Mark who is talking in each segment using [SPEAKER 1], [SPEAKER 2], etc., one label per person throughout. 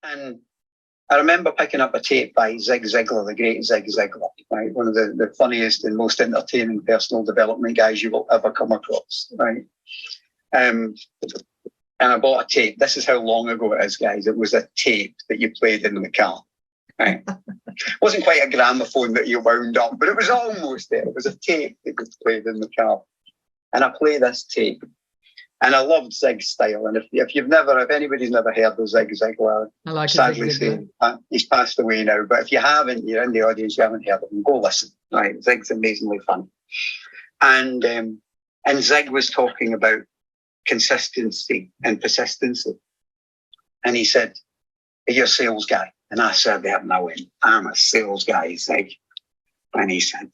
[SPEAKER 1] And I remember picking up a tape by Zig Ziglar, the great Zig Ziglar, right? One of the funniest and most entertaining personal development guys you will ever come across, right? And I bought a tape. This is how long ago it is, guys. It was a tape that you played in the car, right? It wasn't quite a gramophone that you wound up, but it was almost there. It was a tape that you played in the car. And I play this tape. And I loved Zig's style. And if anybody's never heard of Zig Ziglar, sadly say, he's passed away now. But if you haven't, you're in the audience, you haven't heard of him, go listen. Right, Zig's amazingly fun. And Zig was talking about consistency and persistency. And he said, "Are you a sales guy?" And I said that, and I went, "I'm a sales guy, Zig." And he said,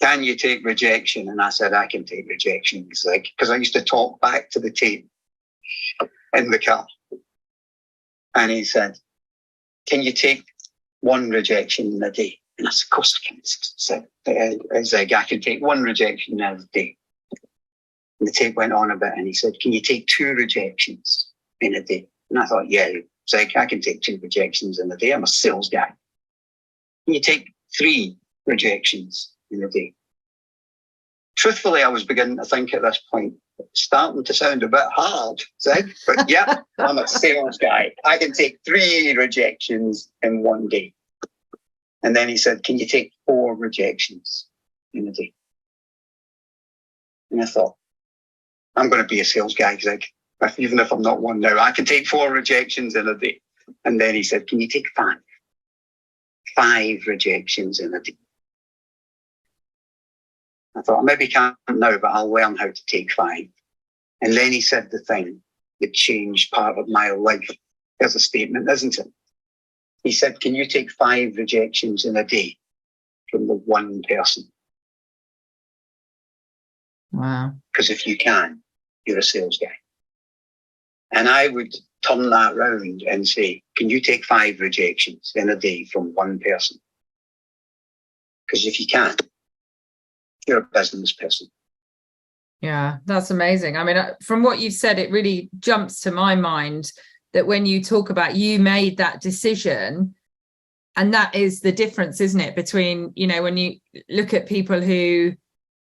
[SPEAKER 1] "Can you take rejection?" And I said, "I can take rejection, Zig," because I used to talk back to the tape in the car. And he said, "Can you take one rejection in a day?" And I said, "Of course I can." Zig, "I can take one rejection in a day." And the tape went on a bit, and he said, "Can you take two rejections in a day?" And I thought, "Yeah, Zig, I can take two rejections in a day. I'm a sales guy." "Can you take three rejections in a day?" Truthfully, I was beginning to think at this point, it's starting to sound a bit hard, Zig, but yeah, I'm a sales guy. I can take three rejections in one day. And then he said, "Can you take four rejections in a day?" And I thought, I'm going to be a sales guy, Zig. Even if I'm not one now, I can take four rejections in a day. And then he said, "Can you take five rejections in a day?" I thought, I maybe can't now, but I'll learn how to take five. And then he said the thing that changed part of my life. There's a statement, isn't it? He said, "Can you take five rejections in a day from the one person?"
[SPEAKER 2] Wow.
[SPEAKER 1] Because if you can, you're a sales guy. And I would turn that round and say, "Can you take five rejections in a day from one person?" Because if you can, you're a business person.
[SPEAKER 2] Yeah, that's amazing. I mean, from what you've said, it really jumps to my mind that when you talk about you made that decision, and that is the difference, isn't it, between, when you look at people who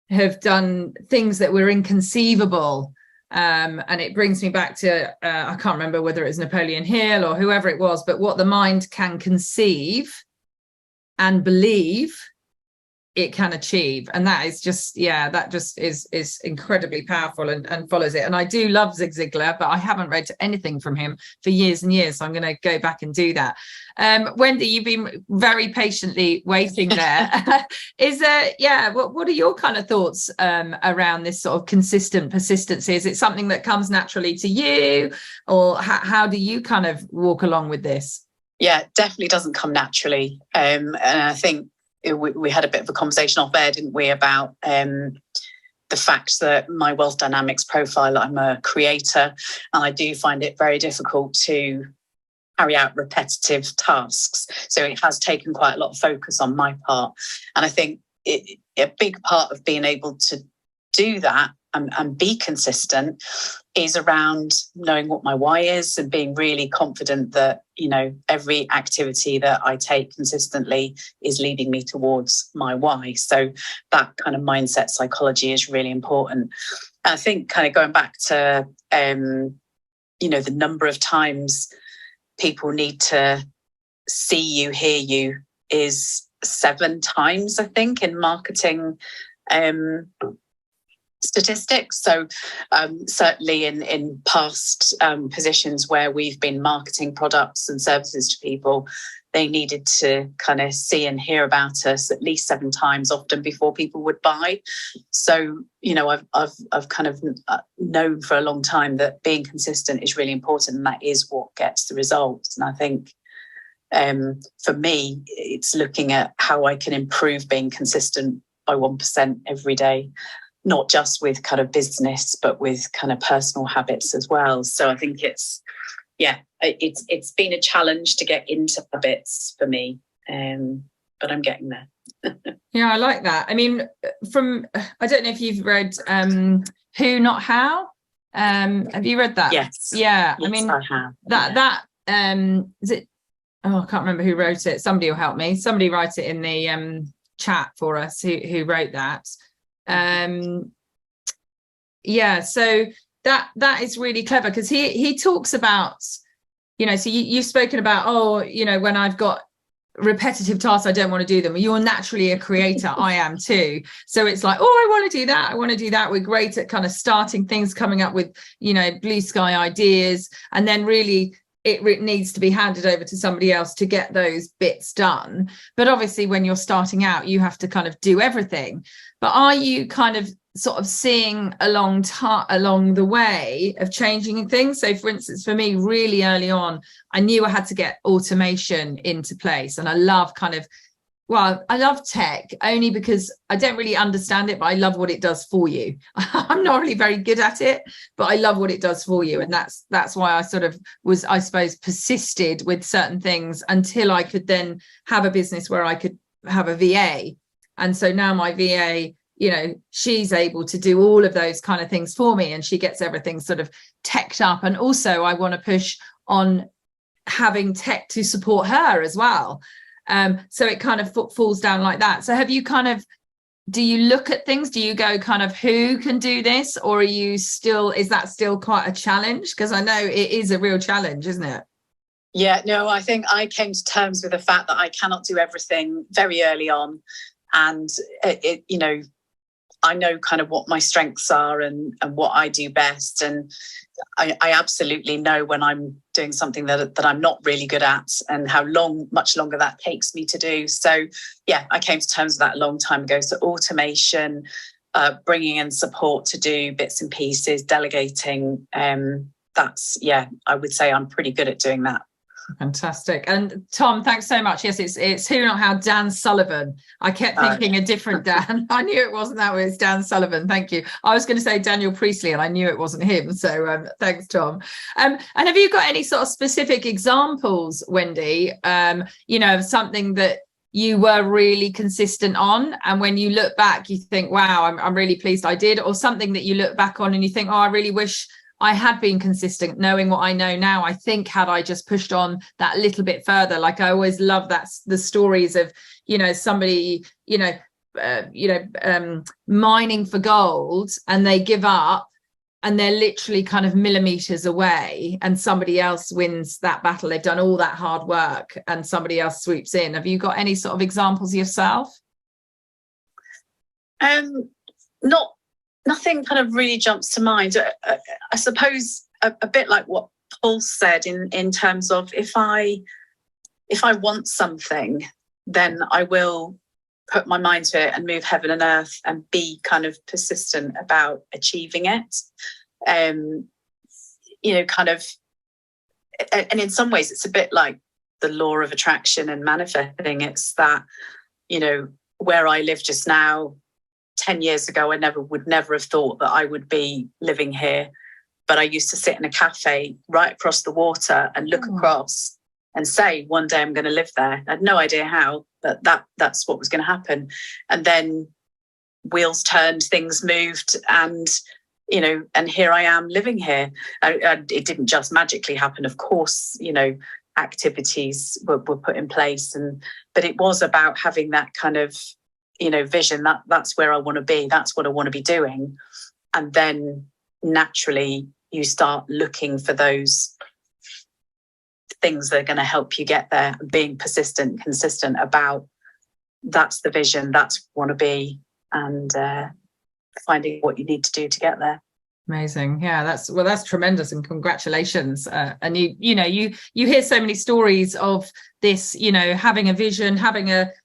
[SPEAKER 2] have done things that were inconceivable. And it brings me back to, I can't remember whether it was Napoleon Hill or whoever it was, but what the mind can conceive and believe it can achieve. And that is just, that just is incredibly powerful and follows it. And I do love Zig Ziglar, but I haven't read anything from him for years and years. So I'm going to go back and do that. Wendy, you've been very patiently waiting there. Is there, what are your kind of thoughts around this sort of consistent persistency? Is it something that comes naturally to you, or how do you kind of walk along with this?
[SPEAKER 3] Yeah, it definitely doesn't come naturally. And I think we had a bit of a conversation off air, didn't we, about the fact that my wealth dynamics profile, I'm a creator, and I do find it very difficult to carry out repetitive tasks. So it has taken quite a lot of focus on my part. And I think a big part of being able to do that and be consistent is around knowing what my why is and being really confident that, every activity that I take consistently is leading me towards my why. So that kind of mindset psychology is really important. And I think kind of going back to, the number of times people need to see you, hear you is 7 times, I think, in marketing statistics. So certainly in past positions where we've been marketing products and services to people, they needed to kind of see and hear about us at least 7 times, often before people would buy. So, I've kind of known for a long time that being consistent is really important, and that is what gets the results. And I think for me, it's looking at how I can improve being consistent by 1% every day. Not just with kind of business, but with kind of personal habits as well. So I think it's been a challenge to get into habits for me, but I'm getting there.
[SPEAKER 2] Yeah, I like that. I mean, I don't know if you've read Who Not How. Have you read that?
[SPEAKER 3] Yes.
[SPEAKER 2] Yeah.
[SPEAKER 3] Yes,
[SPEAKER 2] I mean,
[SPEAKER 3] I have.
[SPEAKER 2] that is it, oh, I can't remember who wrote it. Somebody will help me. Somebody write it in the chat for us who wrote that. Yeah, so that is really clever, because he talks about, you know, so you've spoken about, oh, you know, when I've got repetitive tasks, I don't want to do them. You're naturally a creator. I am too. So it's like, oh, I want to do that. I want to do that. We're great at kind of starting things, coming up with, you know, blue sky ideas. And then really it needs to be handed over to somebody else to get those bits done. But obviously when you're starting out, you have to kind of do everything. But are you kind of sort of seeing along the way of changing things? So for instance, for me, really early on, I knew I had to get automation into place. And I love I love tech only because I don't really understand it, but I love what it does for you. I'm not really very good at it, but I love what it does for you. And that's why I sort of was, I suppose, persisted with certain things until I could then have a business where I could have a VA. And so now my VA, you know, she's able to do all of those kind of things for me, and she gets everything sort of teched up. And also I want to push on having tech to support her as well. So it kind of falls down like that. So have you kind of, do you look at things? Do you go kind of, who can do this? Or are you still, is that still quite a challenge? Because I know it is a real challenge, isn't it?
[SPEAKER 3] Yeah, no, I think I came to terms with the fact that I cannot do everything very early on. And it you know, I know kind of what my strengths are and what I do best. And I absolutely know when I'm doing something that I'm not really good at, and how much longer that takes me to do. So yeah, I came to terms with that a long time ago. So automation, bringing in support to do bits and pieces, delegating, that's, yeah, I would say I'm pretty good at doing that.
[SPEAKER 2] Fantastic. And Tom, thanks so much. Yes, it's Who Not How, Dan Sullivan. I kept thinking a different Dan. I knew it wasn't that way. It's Dan Sullivan. Thank you. I was going to say Daniel Priestley, and I knew it wasn't him. So thanks, Tom. And have you got any sort of specific examples, Wendy, you know, of something that you were really consistent on, and when you look back, you think, wow, I'm really pleased I did, or something that you look back on and you think, oh, I really wish I had been consistent, knowing what I know now. I think had I just pushed on that little bit further, like I always love that, the stories of, you know, somebody, mining for gold, and they give up, and they're literally kind of millimeters away, and somebody else wins that battle. They've done all that hard work and somebody else swoops in. Have you got any sort of examples yourself?
[SPEAKER 3] Nothing kind of really jumps to mind. I suppose a bit like what Paul said in terms of, if I want something, then I will put my mind to it and move heaven and earth and be kind of persistent about achieving it. You know, kind of, and in some ways it's a bit like the law of attraction and manifesting. It's that, you know, where I live just now, 10 years ago, I would never have thought that I would be living here. But I used to sit in a cafe right across the water and look across and say, one day I'm going to live there. I had no idea how, but that's what was going to happen. And then wheels turned, things moved, and, you know, and here I am living here. It didn't just magically happen. Of course, you know, activities were put in place, but it was about having that kind of, you know, vision, that's where I want to be, that's what I want to be doing. And then naturally you start looking for those things that are going to help you get there, being persistent, consistent about, that's the vision, that's what I want to be, and finding what you need to do to get there.
[SPEAKER 2] Amazing. Yeah, that's tremendous, and congratulations. And you hear so many stories of this, you know, having a vision,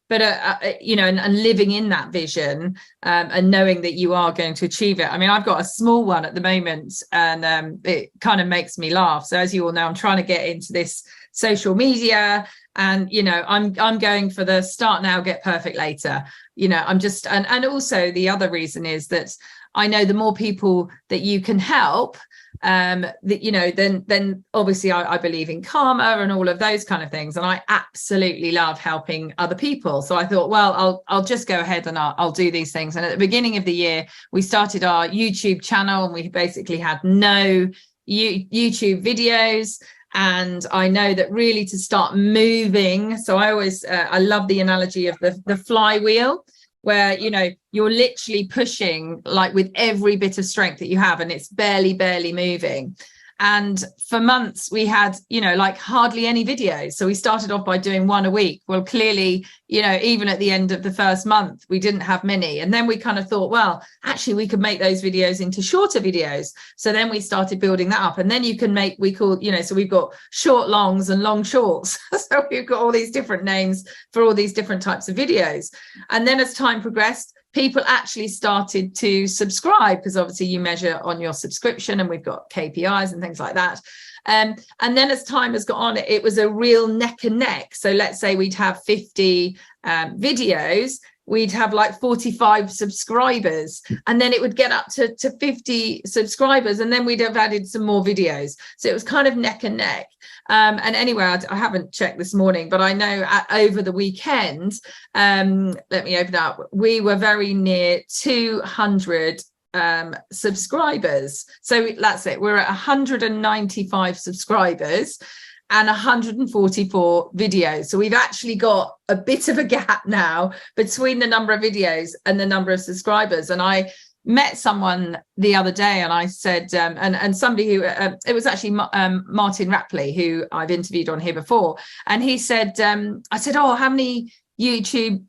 [SPEAKER 2] and living in that vision, and knowing that you are going to achieve it. I mean, I've got a small one at the moment, and it kind of makes me laugh. So as you all know, I'm trying to get into this social media, and, you know, I'm going for the start now, get perfect later. You know, I'm just, and also the other reason is that I know the more people that you can help, that, you know, then obviously I believe in karma and all of those kind of things. And I absolutely love helping other people. So I thought, well, I'll just go ahead and I'll do these things. And at the beginning of the year, we started our YouTube channel, and we basically had no YouTube videos. And I know that really to start moving, so I always I love the analogy of the flywheel, where you're literally pushing like with every bit of strength that you have, and it's barely moving. And for months we had like hardly any videos, so we started off by doing one a week. Well, clearly even at the end of the first month we didn't have many, and then we kind of thought, well, actually we could make those videos into shorter videos. So then we started building that up, and then you can make, we call so we've got short longs and long shorts. So we've got all these different names for all these different types of videos. And then as time progressed, people actually started to subscribe, because obviously you measure on your subscription, and we've got KPIs and things like that. And then as time has gone on, it was a real neck and neck. So let's say we'd have 50 videos, we'd have like 45 subscribers, and then it would get up to 50 subscribers, and then we'd have added some more videos. So it was kind of neck and neck. And anyway, I haven't checked this morning, but I know over the weekend, let me open up, we were very near 200 subscribers. So that's it, we're at 195 subscribers and 144 videos. So we've actually got a bit of a gap now between the number of videos and the number of subscribers. And I met someone the other day, and I said, and somebody who, it was actually Martin Rapley, who I've interviewed on here before. And he said, I said, oh, how many YouTube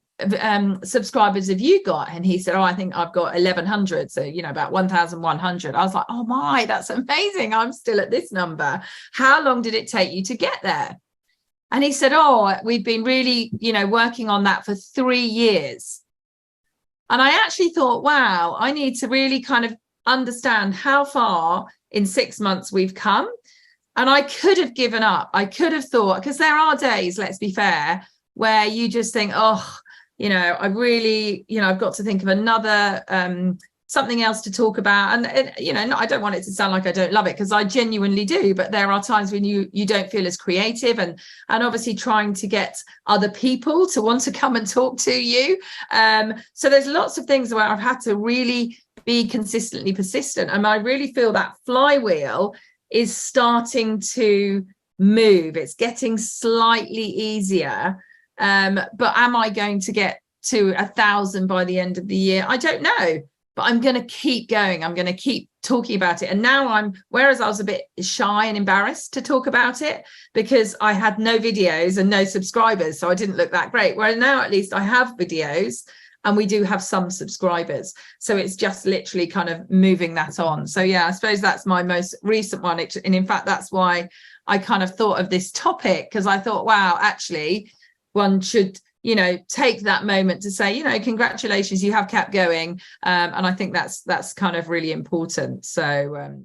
[SPEAKER 2] subscribers have you got? And he said, oh, I think I've got 1,100, so about 1,100. I was like, oh my, that's amazing, I'm still at this number. How long did it take you to get there? And he said, oh, we've been really working on that for 3 years. And I actually thought, wow, I need to really kind of understand how far in 6 months we've come. And I could have given up. I could have thought, because there are days, let's be fair, where you just think, oh, I really, I've got to think of another something else to talk about. And I don't want it to sound like I don't love it, because I genuinely do. But there are times when you don't feel as creative, and obviously trying to get other people to want to come and talk to you. So there's lots of things where I've had to really be consistently persistent. And I really feel that flywheel is starting to move. It's getting slightly easier. But am I going to get to 1,000 by the end of the year? I don't know, but I'm going to keep going. I'm going to keep talking about it. And now whereas I was a bit shy and embarrassed to talk about it because I had no videos and no subscribers, so I didn't look that great. Whereas now at least I have videos and we do have some subscribers. So it's just literally kind of moving that on. So yeah, I suppose that's my most recent one. And in fact, that's why I kind of thought of this topic, because I thought, wow, actually, one should take that moment to say, congratulations, you have kept going. And I think that's kind of really important. So